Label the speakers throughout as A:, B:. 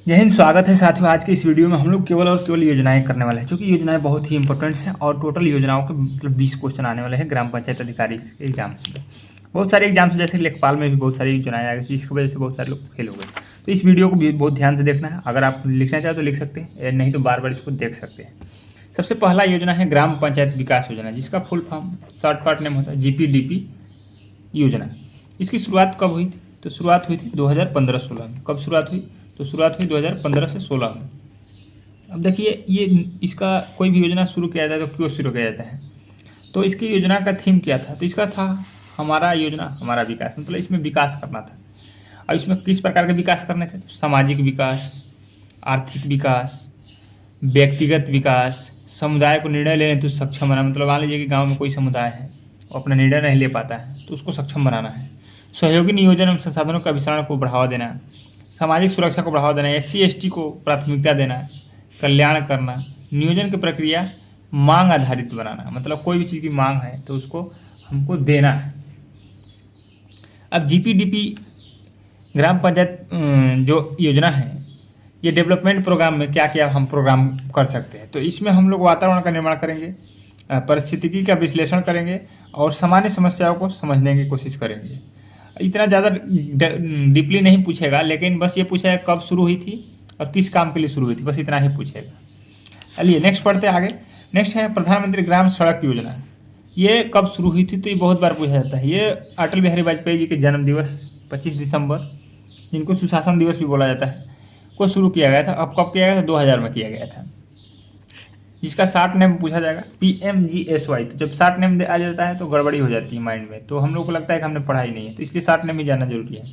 A: जय हिंद। स्वागत है साथियों। आज के इस वीडियो में हम लोग केवल और केवल योजनाएं करने वाले हैं, क्योंकि योजनाएं बहुत ही इंपॉर्टेंट हैं और टोटल योजनाओं के मतलब 20 क्वेश्चन आने वाले हैं ग्राम पंचायत अधिकारी के एग्जाम्स में। बहुत सारे एग्जाम्स जैसे लेखपाल में भी बहुत सारी योजनाएं आ गई, जिसकी वजह से बहुत सारे लोग फेल हो गए। तो इस वीडियो को भी बहुत ध्यान से देखना है। अगर आप लिखना चाहो तो लिख सकते हैं, नहीं तो बार बार इसको देख सकते हैं। सबसे पहला योजना है ग्राम पंचायत विकास योजना, जिसका फुल फॉर्म शॉर्ट नेम होता है GPDP योजना। इसकी शुरुआत कब हुई थी? तो शुरुआत हुई थी 2015-16 में। कब शुरुआत हुई? तो शुरुआत हुई 2015 से 16 में। अब देखिए, ये इसका कोई भी योजना शुरू किया जाता है तो क्यों शुरू किया जाता है? तो इसकी योजना का थीम क्या था? तो इसका था हमारा योजना हमारा विकास, मतलब इसमें विकास करना था। अब इसमें किस प्रकार के विकास करने थे? तो सामाजिक विकास, आर्थिक विकास, व्यक्तिगत विकास, समुदाय को निर्णय लेने तो सक्षम बनाना। मतलब मान लीजिए कि गाँव में कोई समुदाय है, वो अपना निर्णय नहीं ले पाता है, तो उसको सक्षम बनाना है। सहयोगी नियोजन एवं संसाधनों का वितरण को बढ़ावा देना, सामाजिक सुरक्षा को बढ़ावा देना, SC/ST को प्राथमिकता देना, कल्याण करना, नियोजन की प्रक्रिया मांग आधारित बनाना। मतलब कोई भी चीज़ की मांग है तो उसको हमको देना है। अब GPDP ग्राम पंचायत जो योजना है, ये डेवलपमेंट प्रोग्राम में क्या क्या हम प्रोग्राम कर सकते हैं? तो इसमें हम लोग वातावरण का निर्माण करेंगे, परिस्थितिकी का विश्लेषण करेंगे और सामान्य समस्याओं को समझने की कोशिश करेंगे। इतना ज़्यादा डीपली नहीं पूछेगा, लेकिन बस ये पूछेगा कब शुरू हुई थी और किस काम के लिए शुरू हुई थी, बस इतना ही पूछेगा। चलिए नेक्स्ट पढ़ते हैं आगे। नेक्स्ट है प्रधानमंत्री ग्राम सड़क योजना। ये कब शुरू हुई थी? तो ये बहुत बार पूछा जाता है। ये अटल बिहारी वाजपेयी जी के जन्म दिवस 25 दिसंबर, जिनको सुशासन दिवस भी बोला जाता है, को शुरू किया गया था। अब कब किया गया था? 2000 में किया गया था। जिसका शॉर्ट नेम पूछा जाएगा PMGSY। तो जब शॉर्ट नेम आ जाता है तो गड़बड़ी हो जाती है माइंड में, तो हम लोग को लगता है कि हमने पढ़ा ही नहीं है, तो इसलिए शॉर्ट नेम ही जानना जरूरी है।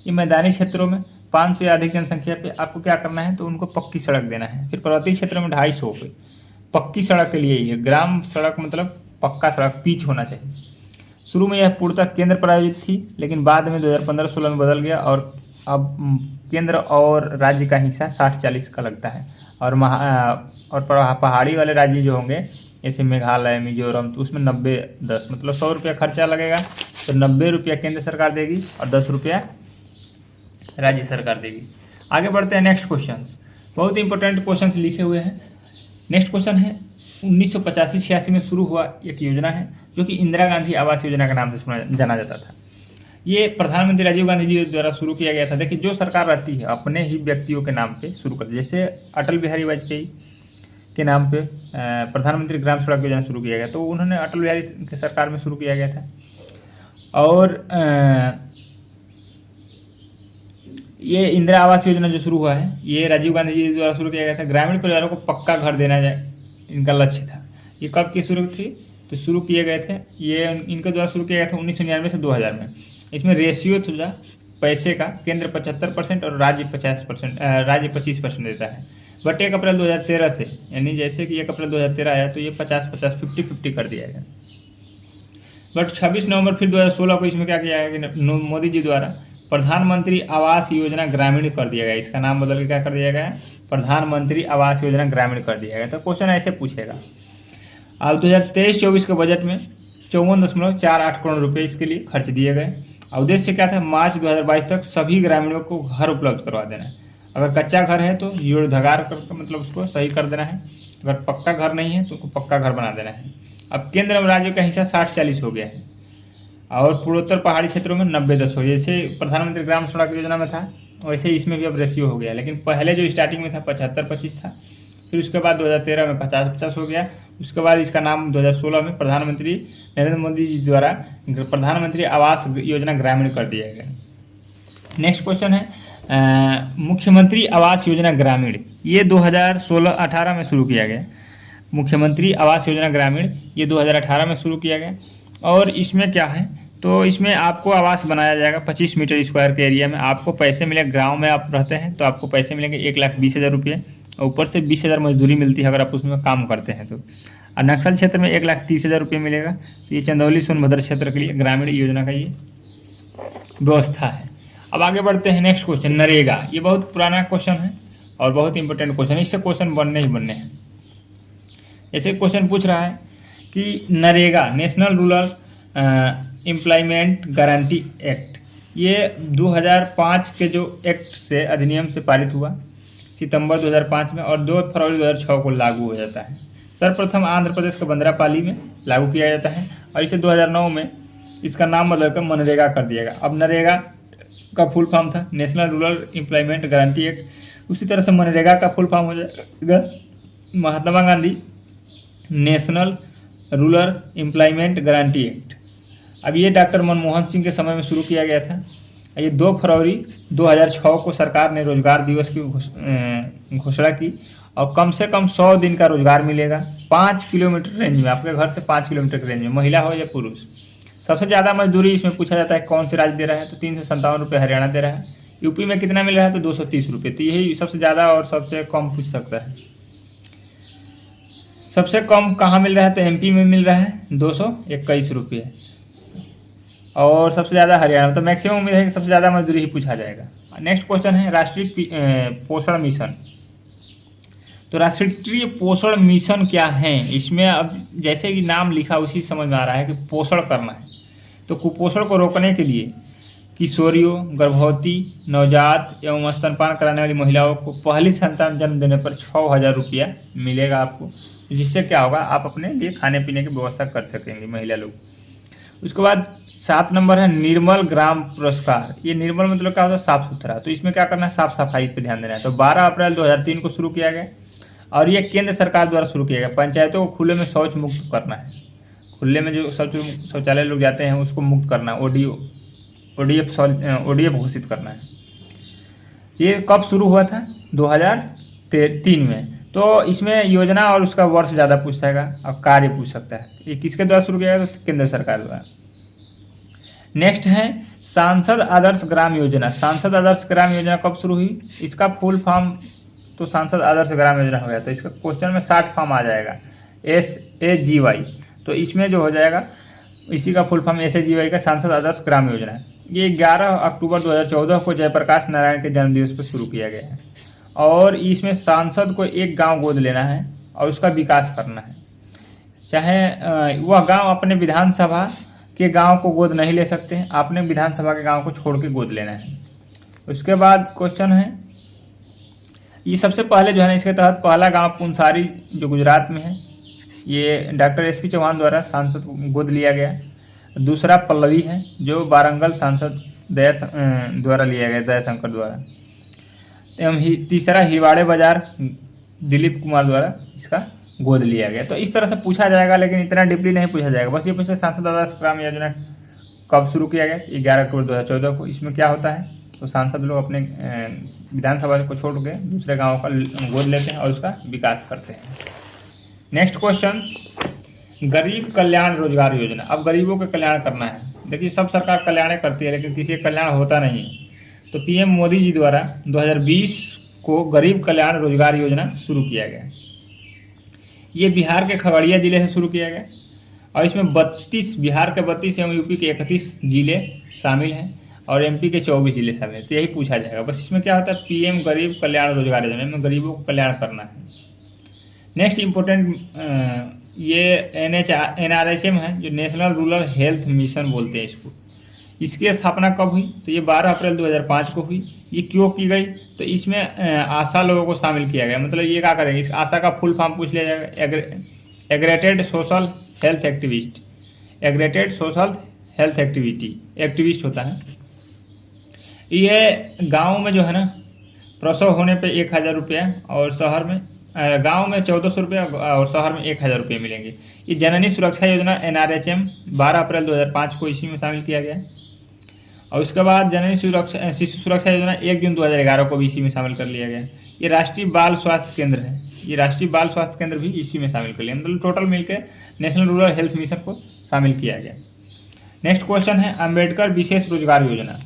A: ये मैदानी क्षेत्रों में 500 या अधिक जनसंख्या पे आपको क्या करना है? तो उनको पक्की सड़क देना है। फिर पर्वतीय क्षेत्रों में 250 पे पक्की सड़क के लिए ये ग्राम सड़क, मतलब पक्का सड़क, पिच होना चाहिए। शुरू में यह पूर्णतः केंद्र प्रायोजित थी, लेकिन बाद में 2015-16 में बदल गया और अब केंद्र और राज्य का हिस्सा 60-40 का लगता है। और पहाड़ी वाले राज्य जो होंगे जैसे मेघालय, मिजोरम, तो उसमें 90-10, मतलब 100 रुपया खर्चा लगेगा, तो 90 रुपया केंद्र सरकार देगी और 10 रुपया राज्य सरकार देगी। आगे बढ़ते हैं नेक्स्ट क्वेश्चन। बहुत इंपॉर्टेंट क्वेश्चन लिखे हुए हैं। नेक्स्ट क्वेश्चन है 1985-86 में शुरू हुआ एक योजना है, जो कि इंदिरा गांधी आवास योजना के नाम से जाना जाता था। ये प्रधानमंत्री राजीव गांधी जी द्वारा शुरू किया गया था। देखिए, जो सरकार रहती है अपने ही व्यक्तियों के नाम पे शुरू करती है। जैसे अटल बिहारी वाजपेयी के नाम पे प्रधानमंत्री ग्राम सड़क योजना शुरू किया गया, तो उन्होंने अटल बिहारी की सरकार में शुरू किया गया था। और ये इंदिरा आवास योजना जो शुरू हुआ है, ये राजीव गांधी जी द्वारा शुरू किया गया था। ग्रामीण परिवारों को पक्का घर देना जाए, इनका लक्ष्य था। ये कब की शुरू थी? तो शुरू किए गए थे, ये इनके द्वारा शुरू किया गया था 1999 से 2000 में। इसमें रेशियो था पैसे का, केंद्र 75% और राज्य 50%, राज्य 25% देता है। बट 1 अप्रैल 2013 से, यानी जैसे कि 1 अप्रैल 2013 आया तो ये 50-50, 50-50 कर दिया गया। बट 26 नवंबर फिर 2016 को इसमें क्या किया गया कि मोदी जी द्वारा प्रधानमंत्री आवास योजना ग्रामीण कर दिया गया। इसका नाम बदल के क्या कर दिया गया? प्रधानमंत्री आवास योजना ग्रामीण कर दिया गया। तो क्वेश्चन ऐसे पूछेगा। अब 2023-24 के बजट में 54.48 करोड़ रुपए इसके लिए खर्च दिए गए। और उद्देश्य क्या था? मार्च 2022 तक सभी ग्रामीणों को घर उपलब्ध करवा देना है। अगर कच्चा घर है तो जोड़ धगार कर मतलब उसको सही कर देना है। अगर पक्का घर नहीं है तो उसको पक्का घर बना देना है। अब केंद्र और राज्य का हिस्सा 60-40 हो गया है और पूर्वोत्तर पहाड़ी क्षेत्रों में 90-10 हो। जैसे प्रधानमंत्री ग्राम सड़क योजना में था, वैसे इसमें भी अब रेशियो हो गया। लेकिन पहले जो स्टार्टिंग में था 75-25 था, फिर उसके बाद 2013 में 50-50 हो गया। उसके बाद इसका नाम 2016 में प्रधानमंत्री नरेंद्र मोदी जी द्वारा प्रधानमंत्री आवास योजना ग्रामीण कर दिया गया। नेक्स्ट क्वेश्चन है मुख्यमंत्री आवास योजना ग्रामीण। ये 2016-18 में शुरू किया गया। मुख्यमंत्री आवास योजना ग्रामीण ये 2018 में शुरू किया गया। और इसमें क्या है? तो इसमें आपको आवास बनाया जाएगा 25 मीटर स्क्वायर के एरिया में। आपको पैसे मिलेंगे, गाँव में आप रहते हैं तो आपको पैसे मिलेंगे 1,20,000 रुपये, और ऊपर से 20,000 मजदूरी मिलती है अगर आप उसमें काम करते हैं तो। और नक्सल क्षेत्र में 1,30,000 रुपये मिलेगा। तो ये चंदौली सोनभद्र क्षेत्र के लिए ग्रामीण योजना का ये व्यवस्था है। अब आगे बढ़ते हैं नेक्स्ट क्वेश्चन, नरेगा। ये बहुत पुराना क्वेश्चन है और बहुत इंपॉर्टेंट क्वेश्चन है। इससे क्वेश्चन बनने ही बनने हैं। ऐसे क्वेश्चन पूछ रहा है कि NREGA, national rural employment guarantee act, ये 2005 के जो एक्ट से अधिनियम से पारित हुआ, सितंबर 2005 में और 2 फरवरी 2006 को लागू हो जाता है। सर्वप्रथम आंध्र प्रदेश के बंदरापाली में लागू किया जाता है और इसे 2009 में इसका नाम बदलकर मनरेगा कर दिया गया। अब नरेगा का फुल फॉर्म था national rural employment guarantee act, उसी तरह से मनरेगा का फुल फॉर्म हो जाएगा Mahatma Gandhi national rural employment guarantee act. अब ये डॉक्टर मनमोहन सिंह के समय में शुरू किया गया था। ये 2 फरवरी 2006 को सरकार ने रोजगार दिवस की घोषणा की और कम से कम 100 दिन का रोजगार मिलेगा 5 किलोमीटर रेंज में, आपके घर से 5 किलोमीटर की रेंज में, महिला हो या पुरुष। सबसे ज़्यादा मजदूरी इसमें पूछा जाता है कौन से राज्य दे रहा है, तो 357 रुपये हरियाणा दे रहा है। यूपी में कितना मिल रहा है, तो 230 रुपये। तो यही सबसे ज़्यादा और सबसे कम पूछ सकता है। सबसे कम कहाँ मिल रहा है, तो एमपी में मिल रहा है 221 रुपये और सबसे ज़्यादा हरियाणा। तो मैक्सिमम उम्मीद है कि सबसे ज़्यादा मजदूरी ही पूछा जाएगा। नेक्स्ट क्वेश्चन है राष्ट्रीय पोषण मिशन। तो राष्ट्रीय पोषण मिशन क्या है, इसमें अब जैसे कि नाम लिखा उसी समझ में आ रहा है कि पोषण करना है। तो कुपोषण को रोकने के लिए किशोरियों, गर्भवती, नवजात एवं स्तनपान कराने वाली महिलाओं को पहली संतान जन्म देने पर 6000 रुपया मिलेगा आपको, जिससे क्या होगा, आप अपने लिए खाने पीने की व्यवस्था कर सकेंगे महिला लोग। उसके बाद 7 नंबर है निर्मल ग्राम पुरस्कार। ये निर्मल मतलब क्या होता है, साफ सुथरा। तो इसमें क्या करना है, साफ सफाई पे ध्यान देना है। तो 12 अप्रैल 2003 को शुरू किया गया और ये केंद्र सरकार द्वारा शुरू किया गया। पंचायतों को खुले में शौच मुक्त करना है, खुले में जो शौचालय लोग जाते हैं उसको मुक्त करना, ओडीएफ घोषित करना है। ये कब शुरू हुआ था, 2003 में। तो इसमें योजना और उसका वर्ष ज़्यादा पूछता है और कार्य पूछ सकता है। ये किसके द्वारा शुरू किया गया, तो केंद्र सरकार द्वारा। नेक्स्ट है सांसद आदर्श ग्राम योजना। सांसद आदर्श ग्राम योजना कब शुरू हुई, इसका फुल फॉर्म तो सांसद आदर्श ग्राम योजना हो गया। तो इसका क्वेश्चन में 60 फॉर्म आ जाएगा, SAGY। तो इसमें जो हो जाएगा इसी का फुल फॉर्म SAGY का सांसद आदर्श ग्राम योजना है। ये 11 अक्टूबर 2014 को जयप्रकाश नारायण के जन्मदिवस पर शुरू किया गया है और इसमें सांसद को एक गांव गोद लेना है और उसका विकास करना है। चाहे वह गांव अपने विधानसभा के गांव को गोद नहीं ले सकते हैं, आपने विधानसभा के गांव को छोड़ के गोद लेना है। उसके बाद क्वेश्चन है, ये सबसे पहले जो है ना, इसके तहत पहला गांव पुनसारी जो गुजरात में है, ये डॉक्टर SP चौहान द्वारा सांसद गोद लिया गया। दूसरा पल्लवी है जो वारंगल सांसद द्वारा लिया गया, दयाशंकर द्वारा। एवं तीसरा हिवाड़े बाजार दिलीप कुमार द्वारा इसका गोद लिया गया। तो इस तरह से पूछा जाएगा, लेकिन इतना डीपली नहीं पूछा जाएगा। बस ये पूछे सांसद आदर्श ग्राम योजना कब शुरू किया गया, 11 अक्टूबर 2014 को। इसमें क्या होता है, तो सांसद लोग अपने विधानसभा को छोड़ के दूसरे गाँव का गोद लेते हैं और उसका विकास करते हैं। नेक्स्ट क्वेश्चन, गरीब कल्याण रोजगार योजना। अब गरीबों का कल्याण करना है। देखिए सब सरकार कल्याण करती है, लेकिन किसी का कल्याण होता नहीं है। तो PM मोदी जी द्वारा 2020 को गरीब कल्याण रोजगार योजना शुरू किया गया। ये बिहार के खगड़िया जिले से शुरू किया गया और इसमें 32 बिहार के 32 एवं यूपी के 31 जिले शामिल हैं और MP के 24 जिले शामिल हैं। तो यही पूछा जाएगा। बस इसमें क्या होता है, PM गरीब कल्याण रोजगार योजना में गरीबों को कल्याण करना है। नेक्स्ट इम्पोर्टेंट, ये NRHM है जो नेशनल रूरल हेल्थ मिशन बोलते हैं इसको। इसकी स्थापना कब हुई, तो ये 12 अप्रैल 2005 को हुई। ये क्यों की गई, तो इसमें आशा लोगों को शामिल किया गया। मतलब ये क्या करेंगे, इस आशा का फुल फॉर्म पूछ लिया जाएगा, एग्रेटेड social health activist. एग्रेटेड social health activist होता है। ये गाँव में जो है ना, प्रसव होने पे 1000 रुपया और शहर में गांव में 1400 रुपये और शहर में 1000 रुपये मिलेंगे। ये जननी सुरक्षा योजना NRHM 12 अप्रैल 2005 को इसी में शामिल किया गया और उसके बाद जननी शिशु सुरक्षा योजना 1 जून 2011 को भी इसी में शामिल कर लिया गया। ये राष्ट्रीय बाल स्वास्थ्य केंद्र है, ये राष्ट्रीय बाल स्वास्थ्य केंद्र भी इसी में शामिल कर लिया। मतलब टोटल मिलकर नेशनल रूरल हेल्थ मिशन को शामिल किया गया। नेक्स्ट क्वेश्चन है अम्बेडकर विशेष रोजगार योजना।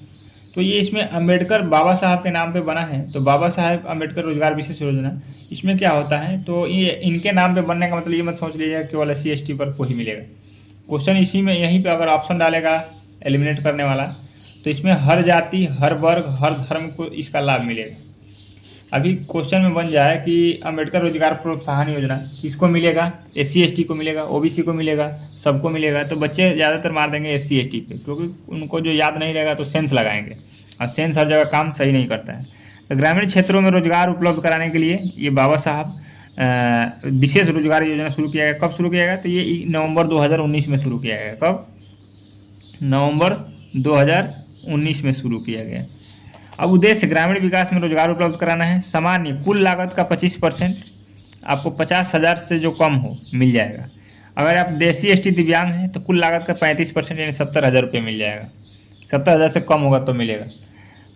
A: तो ये इसमें अम्बेडकर बाबा साहब के नाम पे बना है, तो बाबा साहब अम्बेडकर रोजगार विशेष योजना। इसमें क्या होता है, तो ये इनके नाम पे बनने का मतलब ये मत सोच लीजिएगा केवल SC ST पर को ही मिलेगा। क्वेश्चन इसी में यहीं पे अगर ऑप्शन डालेगा एलिमिनेट करने वाला, तो इसमें हर जाति, हर वर्ग, हर धर्म को इसका लाभ मिलेगा। अभी क्वेश्चन में बन जाए कि अम्बेडकर रोजगार प्रोत्साहन योजना किसको मिलेगा, SC ST को मिलेगा, OBC को मिलेगा, सबको मिलेगा। तो बच्चे ज़्यादातर मार देंगे SC ST पे, क्योंकि उनको जो याद नहीं रहेगा तो सेंस लगाएंगे और सेंस हर जगह काम सही नहीं करता है। तो ग्रामीण क्षेत्रों में रोजगार उपलब्ध कराने के लिए ये बाबा साहब विशेष रोजगार योजना शुरू किया गया। कब शुरू किया गया? तो ये नवंबर 2019 में शुरू किया गया। कब? नवंबर 2019 में शुरू किया गया। अब उद्देश्य ग्रामीण विकास में रोजगार उपलब्ध कराना है। सामान्य कुल लागत का 25% आपको 50,000 से जो कम हो मिल जाएगा। अगर आप देसी ST दिव्यांग हैं तो कुल लागत का 35% यानी 70,000 रुपये मिल जाएगा। 70,000 से कम होगा तो मिलेगा।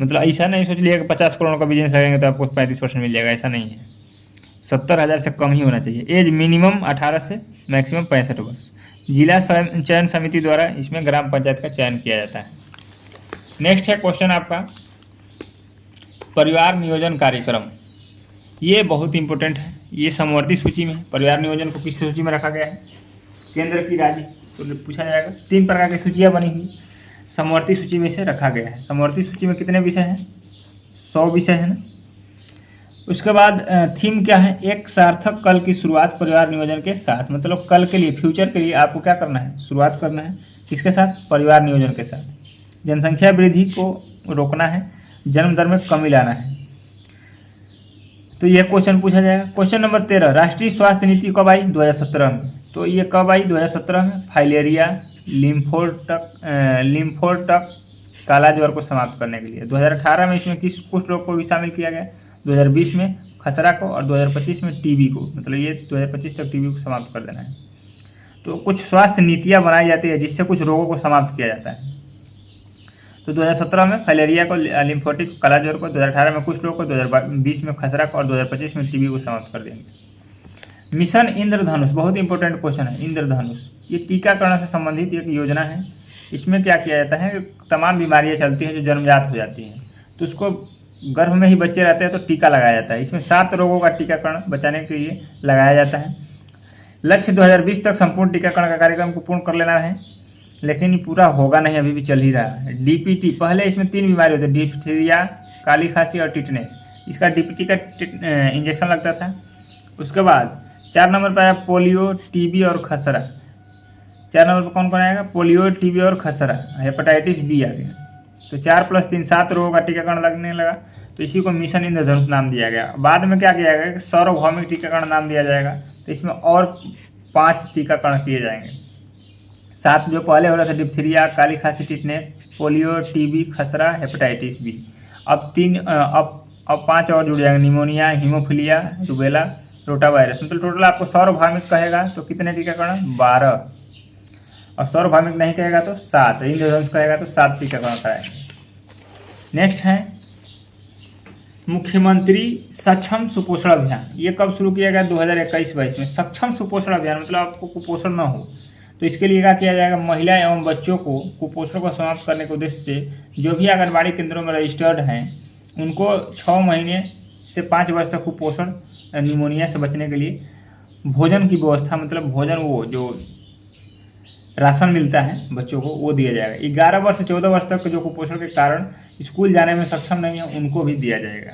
A: मतलब ऐसा नहीं सोच लिया कि 50 करोड़ का बिजनेस करेंगे तो आपको 35% मिल जाएगा, ऐसा नहीं है। 70,000 से कम ही होना चाहिए। एज मिनिमम 18 से मैक्सिमम 65 वर्ष। जिला चयन समिति द्वारा इसमें ग्राम पंचायत का चयन किया जाता है। नेक्स्ट है क्वेश्चन आपका परिवार नियोजन कार्यक्रम। ये बहुत इंपॉर्टेंट है। ये समवर्ती सूची में परिवार नियोजन को किस सूची में रखा गया है? केंद्र की राज्य तो पूछा जाएगा। 3 प्रकार की सूचियाँ बनी हुई समवर्ती सूची में से रखा गया है। समवर्ती सूची में कितने विषय हैं? 100 विषय है ना। उसके बाद थीम क्या है? एक सार्थक कल की शुरुआत परिवार नियोजन के साथ। मतलब कल के लिए, फ्यूचर के लिए आपको क्या करना है? शुरुआत करना है किसके साथ? परिवार नियोजन के साथ। जनसंख्या वृद्धि को रोकना है, जन्म दर में कमी लाना है। तो यह क्वेश्चन पूछा जाएगा। क्वेश्चन नंबर 13 राष्ट्रीय स्वास्थ्य नीति कब आई? 2017 में। तो ये कब आई? 2017 में। फाइलेरिया, लिम्फोटक, काला ज्वर को समाप्त करने के लिए। 2018 में इसमें किस कुष्ठ रोग को भी शामिल किया गया? 2020 में खसरा को और 2025 में TB को। मतलब ये 2025 तक TB को समाप्त कर देना है। तो कुछ स्वास्थ्य नीतियाँ बनाई जाती है जिससे कुछ रोगों को समाप्त किया जाता है। तो 2017 में फाइलेरिया को, लिम्फोटिक काला ज्वर को, 2018 में कुष्ठ रोग को, 2020 में खसरा को और 2025 में TB को समाप्त कर देंगे। मिशन इंद्रधनुष बहुत इंपॉर्टेंट क्वेश्चन है। इंद्रधनुष ये टीकाकरण से संबंधित एक योजना है। इसमें क्या किया जाता है कि तमाम बीमारियां चलती हैं जो जन्मजात हो जाती हैं, तो उसको गर्भ में ही बच्चे रहते हैं तो टीका लगाया जाता है। इसमें 7 रोगों का टीकाकरण बचाने के लिए लगाया जाता है। लक्ष्य 2020 तक संपूर्ण टीकाकरण का कार्यक्रम को पूर्ण कर लेना है, लेकिन ये पूरा होगा नहीं, अभी भी चल ही रहा है। DPT पहले इसमें 3 बीमारी होती है, डिप्थीरिया, काली खांसी और टिटनेस। इसका DPT का इंजेक्शन लगता था। उसके बाद 4 नंबर पर आया पोलियो, TB और खसरा। 4 नंबर पर कौन कौन आएगा? पोलियो, TB और खसरा। हेपेटाइटिस B आ गया। तो 4 + 3 7 रोगों का टीकाकरण लगने लगा, तो इसी को मिशन इंद्रधनुष नाम दिया गया। बाद में क्या किया गया कि सार्वभौमिक टीकाकरण नाम दिया जाएगा। तो इसमें और 5 टीकाकरण किए जाएंगे। 7 जो पहले हो रहा था डिप्थीरिया, काली खांसी, टिटनेस, पोलियो, TB, खसरा, हेपेटाइटिस B। अब 5 और जुड़ जाएंगे, pneumonia, haemophilia, rubella, rota virus. मतलब टोटल आपको सार्वभौमिक कहेगा तो कितने टीकाकरण? 12। और सार्वभौमिक नहीं कहेगा तो 7। इंद्रधनुष कहेगा तो 7 टीकाकरण कराएंगे। नेक्स्ट है मुख्यमंत्री सक्षम सुपोषण अभियान। ये कब शुरू किया गया? 2021-22 में। सक्षम सुपोषण अभियान मतलब आपको कुपोषण न हो, तो इसके लिए क्या किया जाएगा? महिला एवं बच्चों को कुपोषण को समाप्त करने के उद्देश्य से जो भी आंगनबाड़ी केंद्रों में रजिस्टर्ड हैं उनको 6 महीने से 5 वर्ष तक कुपोषण, निमोनिया से बचने के लिए भोजन की व्यवस्था, मतलब भोजन वो जो राशन मिलता है बच्चों को वो दिया जाएगा। 11 वर्ष से 14 वर्ष तक जो कुपोषण के कारण स्कूल जाने में सक्षम नहीं है उनको भी दिया जाएगा।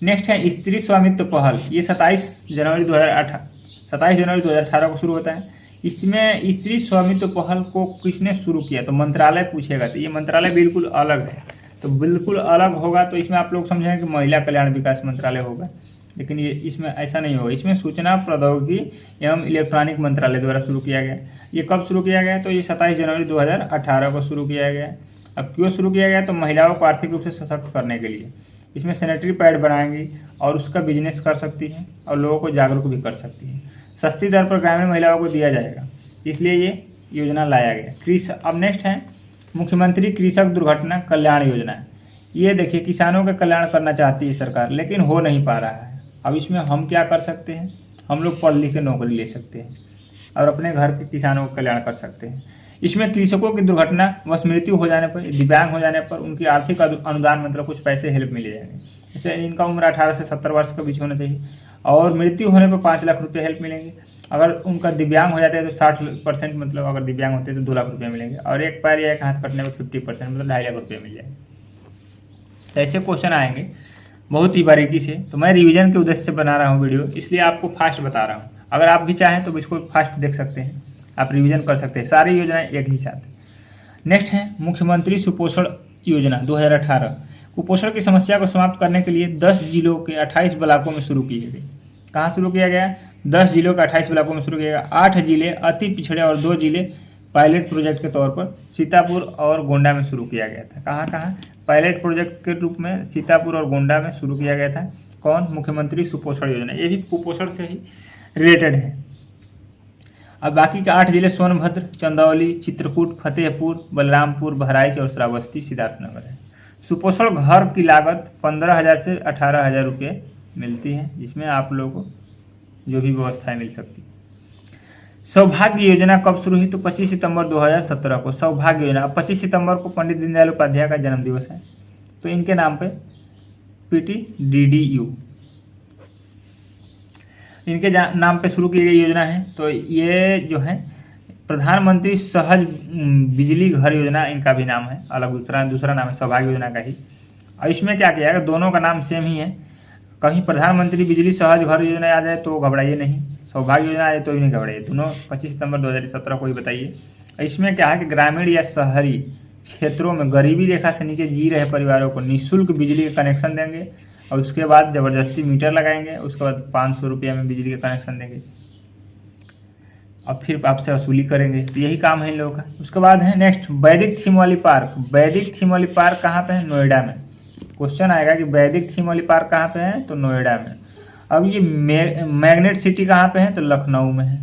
A: नेक्स्ट है स्त्री स्वामित्व पहल। ये 27 जनवरी 2018 को शुरू होता है। इसमें स्त्री स्वामित्व पहल को किसने शुरू किया? तो मंत्रालय पूछेगा, तो ये मंत्रालय बिल्कुल अलग है। तो बिल्कुल अलग होगा तो इसमें आप लोग समझेंगे कि महिला कल्याण विकास मंत्रालय होगा, लेकिन ये इसमें ऐसा नहीं होगा। इसमें सूचना प्रौद्योगिकी एवं इलेक्ट्रॉनिक मंत्रालय द्वारा शुरू किया गया। ये कब शुरू किया गया? तो ये 27 जनवरी 2018 को शुरू किया गया। अब क्यों शुरू किया गया? तो महिलाओं को आर्थिक रूप से सशक्त करने के लिए। इसमें सैनिटरी पैड बनाएंगी और उसका बिजनेस कर सकती है और लोगों को जागरूक भी कर सकती है। सस्ती दर पर ग्रामीण महिलाओं को दिया जाएगा, इसलिए ये योजना लाया गया। अब नेक्स्ट है मुख्यमंत्री कृषक दुर्घटना कल्याण योजना। ये देखिए किसानों का कल्याण करना चाहती है सरकार, लेकिन हो नहीं पा रहा है। अब इसमें हम क्या कर सकते हैं? हम लोग पढ़ लिख के नौकरी ले सकते हैं और अपने घर के किसानों का कल्याण कर सकते हैं। इसमें कृषकों की दुर्घटना व मृत्यु हो जाने पर, दिव्यांग हो जाने पर उनकी आर्थिक अनुदान मतलब कुछ पैसे हेल्प मिले जाएंगे। जैसे इनका उम्र 18 से 70 वर्ष के बीच होना चाहिए और मृत्यु होने पर 5 लाख रुपये हेल्प मिलेंगे। अगर उनका दिव्यांग हो जाता है तो 60% मतलब अगर दिव्यांग होते हैं तो 2 लाख रुपये मिलेंगे और एक पैर या एक हाथ कटने पर 50% मतलब 2.5 लाख रुपये मिल जाएंगे। तो ऐसे क्वेश्चन आएंगे बहुत ही बारीकी से। तो मैं रिवीजन के उद्देश्य से बना रहा हूँ वीडियो, इसलिए आपको फास्ट बता रहा हूँ। अगर आप भी चाहें तो इसको फास्ट देख सकते हैं, आप रिवीजन कर सकते हैं, सारी योजनाएं एक ही साथ। नेक्स्ट है मुख्यमंत्री सुपोषण योजना 2018। कुपोषण की समस्या को समाप्त करने के लिए 10 जिलों के 28 ब्लॉकों में शुरू किए गए। कहाँ शुरू किया गया? 10 जिलों के 28 ब्लॉकों में शुरू किया गया। 8 जिले अति पिछड़े और 2 जिले पायलट प्रोजेक्ट के तौर पर सीतापुर और गोंडा में शुरू किया गया था। कहाँ कहाँ? पायलट प्रोजेक्ट के रूप में सीतापुर और गोंडा में शुरू किया गया था। कौन? मुख्यमंत्री सुपोषण योजना। ये भी कुपोषण से ही रिलेटेड है। अब बाकी के 8 जिले सोनभद्र, चंदौली, चित्रकूट, फतेहपुर, बलरामपुर, बहराइच और श्रावस्ती, सिद्धार्थनगर है। सुपोषण घर की लागत 15,000 से 18,000 रुपये मिलती है, जिसमें आप लोगों को जो भी व्यवस्थाएं मिल सकती है। सौभाग्य योजना कब शुरू हुई? तो 25 सितंबर 2017 को सौभाग्य योजना। 25 सितंबर को पंडित दीनदयाल उपाध्याय का जन्मदिवस है, तो इनके नाम पे PTDDU इनके नाम पे शुरू की गई योजना है। तो ये जो है प्रधानमंत्री सहज बिजली घर योजना, इनका भी नाम है, अलग दूसरा नाम है सौभाग्य योजना का ही। और इसमें क्या किया गया? दोनों का नाम सेम ही है। कहीं प्रधानमंत्री बिजली सहज घर योजना आ जाए तो घबराइए नहीं, सौभाग्य योजना आए तो भी नहीं घबराइए। दोनों 25 सितंबर 2017 को ही बताइए। इसमें क्या है कि ग्रामीण या शहरी क्षेत्रों में गरीबी रेखा से नीचे जी रहे परिवारों को निःशुल्क बिजली का कनेक्शन देंगे और उसके बाद ज़बरदस्ती मीटर लगाएंगे, उसके बाद 500 रुपये में बिजली का कनेक्शन देंगे और फिर आपसे वसूली करेंगे। तो यही काम है इन लोगों का। उसके बाद है नेक्स्ट वैदिक थीम वाली पार्क। वैदिक थीम वाली पार्क कहाँ पे है? नोएडा में। क्वेश्चन आएगा कि वैदिक थीम वाली पार्क कहाँ पे है? तो नोएडा में। अब ये मैग्नेट सिटी कहाँ पे है? तो लखनऊ में है।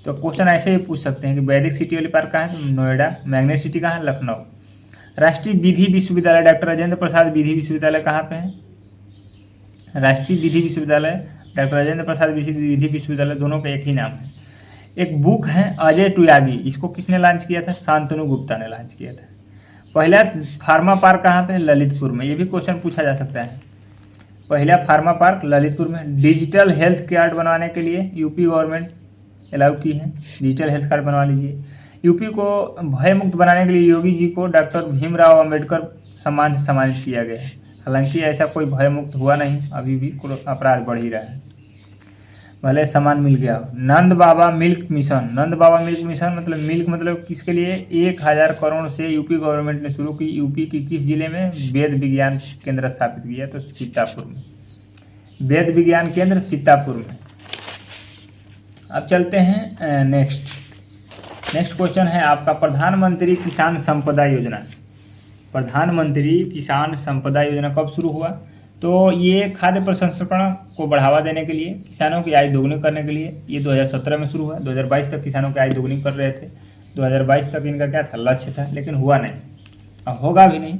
A: तो क्वेश्चन ऐसे ही पूछ सकते हैं कि वैदिक सिटी वाली पार्क कहाँ है? तो नोएडा। मैग्नेट सिटी कहाँ है? लखनऊ। राष्ट्रीय विधि विश्वविद्यालय डॉक्टर राजेंद्र प्रसाद विधि विश्वविद्यालय कहाँ पे है? राष्ट्रीय विधि विश्वविद्यालय डॉक्टर राजेंद्र प्रसाद विधि विश्वविद्यालय, दोनों का एक ही नाम है। एक बुक है अजय टुयागी, इसको किसने लॉन्च किया था? शांतनु गुप्ता ने लॉन्च किया था। पहला फार्मा पार्क कहाँ पे है? ललितपुर में। ये भी क्वेश्चन पूछा जा सकता है। पहला फार्मा पार्क ललितपुर में। डिजिटल हेल्थ कार्ड बनवाने के लिए यूपी गवर्नमेंट अलाउ की है, डिजिटल हेल्थ कार्ड बनवा लीजिए। यूपी को भय मुक्त बनाने के लिए योगी जी को डॉक्टर भीमराव अम्बेडकर सम्मान से सम्मानित किया गया है। हालांकि ऐसा कोई भय मुक्त हुआ नहीं, अभी भी अपराध बढ़ ही रहा है, भले सम्मान मिल गया हो। नंद बाबा मिल्क मिशन। नंद बाबा मिल्क मिशन मतलब मिल्क मतलब किसके लिए? 1000 करोड़ से यूपी गवर्नमेंट ने शुरू की। यूपी की किस जिले में? वेद विज्ञान केंद्र स्थापित किया, तो सीतापुर में। वेद विज्ञान केंद्र सीतापुर में। अब चलते हैं नेक्स्ट क्वेश्चन है आपका प्रधानमंत्री किसान संपदा योजना। प्रधानमंत्री किसान संपदा योजना कब शुरू हुआ? तो ये खाद्य प्रसंस्करण को बढ़ावा देने के लिए, किसानों की आय दोगुनी करने के लिए ये 2017 में शुरू हुआ। 2022 तक किसानों की आय दोगुनी कर रहे थे। 2022 तक इनका क्या था? लक्ष्य था, लेकिन हुआ नहीं, अब होगा भी नहीं,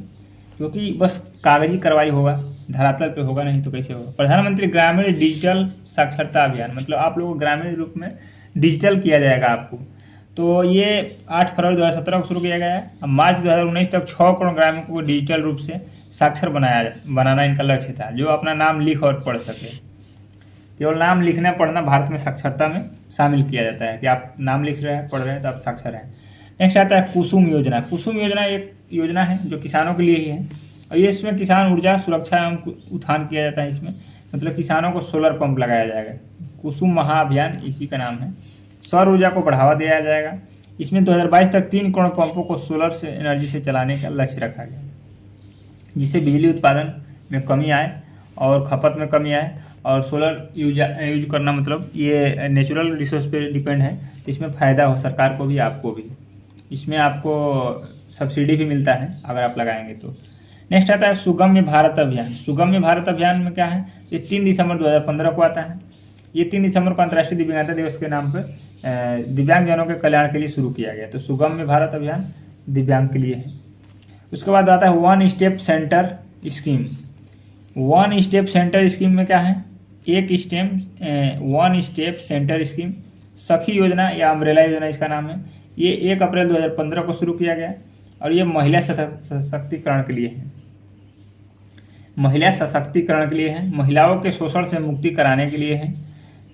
A: क्योंकि बस कागजी कार्रवाई होगा, धरातल पे होगा नहीं तो कैसे होगा। प्रधानमंत्री ग्रामीण डिजिटल साक्षरता अभियान, मतलब आप लोगों को ग्रामीण रूप में डिजिटल किया जाएगा आपको। तो ये 8 फरवरी 2017 को शुरू किया गया है। अब मार्च 2019 तक 6 करोड़ ग्रामीणों को डिजिटल रूप से साक्षर बनाना इनका लक्ष्य था, जो अपना नाम लिख और पढ़ सके। केवल नाम लिखना पढ़ना भारत में साक्षरता में शामिल किया जाता है कि आप नाम लिख रहे हैं, पढ़ रहे हैं तो आप साक्षर हैं। नेक्स्ट आता है कुसुम योजना। कुसुम योजना एक योजना है जो किसानों के लिए ही है और ये इसमें किसान ऊर्जा सुरक्षा एवं उत्थान किया जाता है। इसमें मतलब किसानों को सोलर पंप लगाया जाएगा। कुसुम महाअभियान इसी का नाम है। सौर ऊर्जा को बढ़ावा दिया जाएगा। इसमें 2022 तक 3 करोड़ पंपों को सोलर से एनर्जी से चलाने का लक्ष्य रखा गया, जिससे बिजली उत्पादन में कमी आए और खपत में कमी आए। और सोलर यूज करना मतलब ये नेचुरल रिसोर्स पे डिपेंड है, तो इसमें फ़ायदा हो सरकार को भी आपको भी। इसमें आपको सब्सिडी भी मिलता है अगर आप लगाएंगे तो। नेक्स्ट आता है सुगम्य भारत अभियान। सुगम्य भारत अभियान में क्या है? ये 3 दिसंबर 2015 को आता है। ये 3 दिसंबर को अंतर्राष्ट्रीय दिव्यांगता दिवस के नाम पर दिव्यांगजनों के कल्याण के लिए शुरू किया गया। तो सुगम्य भारत अभियान दिव्यांग के लिए है। उसके बाद आता है one step centre scheme. One step centre scheme में क्या है? वन स्टेप सेंटर स्कीम सखी योजना या अम्ब्रेला योजना इसका नाम है। ये 1 अप्रैल 2015 को शुरू किया गया और ये महिला सशक्तिकरण के लिए है। महिला सशक्तिकरण के लिए है, महिलाओं के शोषण से मुक्ति कराने के लिए है।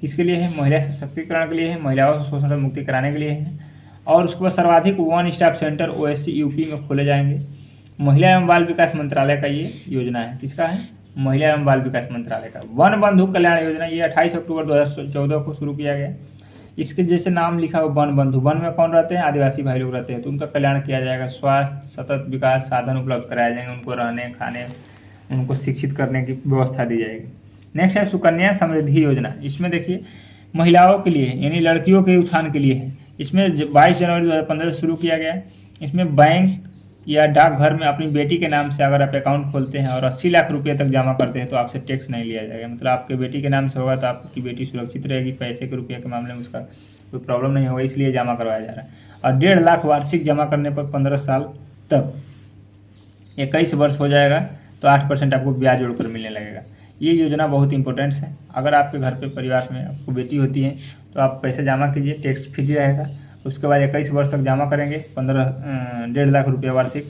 A: किसके लिए है? महिला सशक्तिकरण के लिए है, महिलाओं से शोषण से मुक्ति कराने के लिए है। और उसके बाद सर्वाधिक one stop centre OSC UP में खोले जाएंगे। महिला एवं बाल विकास मंत्रालय का ये योजना है। किसका है? महिला एवं बाल विकास मंत्रालय का। वन बंधु कल्याण योजना ये 28 अक्टूबर 2014 को शुरू किया गया। इसके जैसे नाम लिखा हो वन बंधु, वन में कौन रहते हैं? आदिवासी भाई लोग रहते हैं, तो उनका कल्याण किया जाएगा। स्वास्थ्य सतत विकास साधन उपलब्ध कराए जाएंगे उनको, रहने खाने उनको शिक्षित करने की व्यवस्था दी जाएगी। नेक्स्ट है सुकन्या समृद्धि योजना। इसमें देखिए महिलाओं के लिए यानी लड़कियों के उत्थान के लिए है। इसमें 22 जनवरी 2015 से शुरू किया गया। इसमें बैंक या डाकघर में अपनी बेटी के नाम से अगर आप अकाउंट खोलते हैं और 80 लाख रुपए तक जमा करते हैं तो आपसे टैक्स नहीं लिया जाएगा। मतलब आपके बेटी के नाम से होगा तो आपकी बेटी सुरक्षित रहेगी, पैसे के रुपये के मामले में उसका कोई प्रॉब्लम नहीं होगा, इसलिए जमा करवाया जा रहा है। और 1.5 लाख वार्षिक जमा करने पर 15 साल तक 21 वर्ष हो जाएगा तो 8% आपको ब्याज जोड़कर मिलने लगेगा। ये योजना बहुत इंपॉर्टेंट है। अगर आपके घर पे परिवार में आपको बेटी होती है तो आप पैसे जमा कीजिए, टैक्स फ्री रहेगा। उसके बाद 21 वर्ष तक जमा करेंगे 1.5 लाख रुपये वार्षिक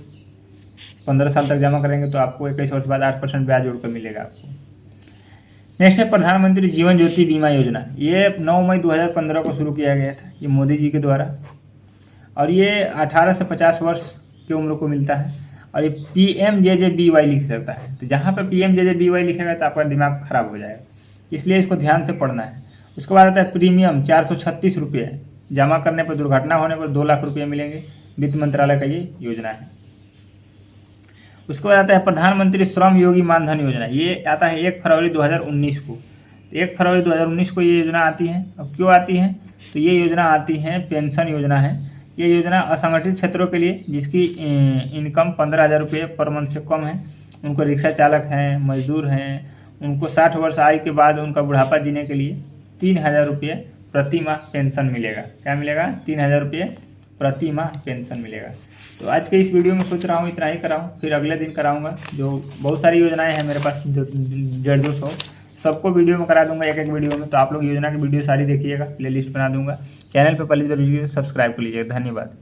A: 15 साल तक जमा करेंगे तो आपको 21 वर्ष बाद 8% ब्याज जोड़कर मिलेगा आपको। नेक्स्ट है प्रधानमंत्री जीवन ज्योति बीमा योजना। ये 9 मई 2015 को शुरू किया गया था, ये मोदी जी के द्वारा, और ये 18 से 50 वर्ष की उम्र को मिलता है। और ये PMJJBY लिख सकता है, तो जहाँ पर PMJJBY लिखेगा तो आपका दिमाग खराब हो जाएगा, इसलिए इसको ध्यान से पढ़ना है। उसके बाद आता है प्रीमियम 436 रुपये, जमा करने पर दुर्घटना होने पर 2 लाख रुपये मिलेंगे। वित्त मंत्रालय का ये योजना है। उसके बाद आता है प्रधानमंत्री श्रम योगी मानधन योजना। ये आता है 1 फरवरी 2019 को। 1 फरवरी 2019 को ये योजना आती है। अब क्यों आती है? तो ये योजना आती है, पेंशन योजना है। ये योजना असंगठित क्षेत्रों के लिए जिसकी इनकम 15,000 रुपये पर मंथ से कम है, उनको रिक्शा चालक हैं, मजदूर हैं, उनको 60 वर्ष आयु के बाद उनका बुढ़ापा जीने के लिए 3,000 रुपये प्रति माह पेंशन मिलेगा। क्या मिलेगा? 3,000 रुपये प्रति माह पेंशन मिलेगा। तो आज के इस वीडियो में सोच रहा हूँ इतना ही कराऊँ, फिर अगले दिन कराऊँगा। जो बहुत सारी योजनाएं हैं मेरे पास 150-200, सबको वीडियो में करा दूंगा एक वीडियो में। तो आप लोग योजना की वीडियो सारी देखिएगा, प्लेलिस्ट बना दूंगा। चैनल पर पहले तो वीडियो सब्सक्राइब कर लीजिएगा। धन्यवाद।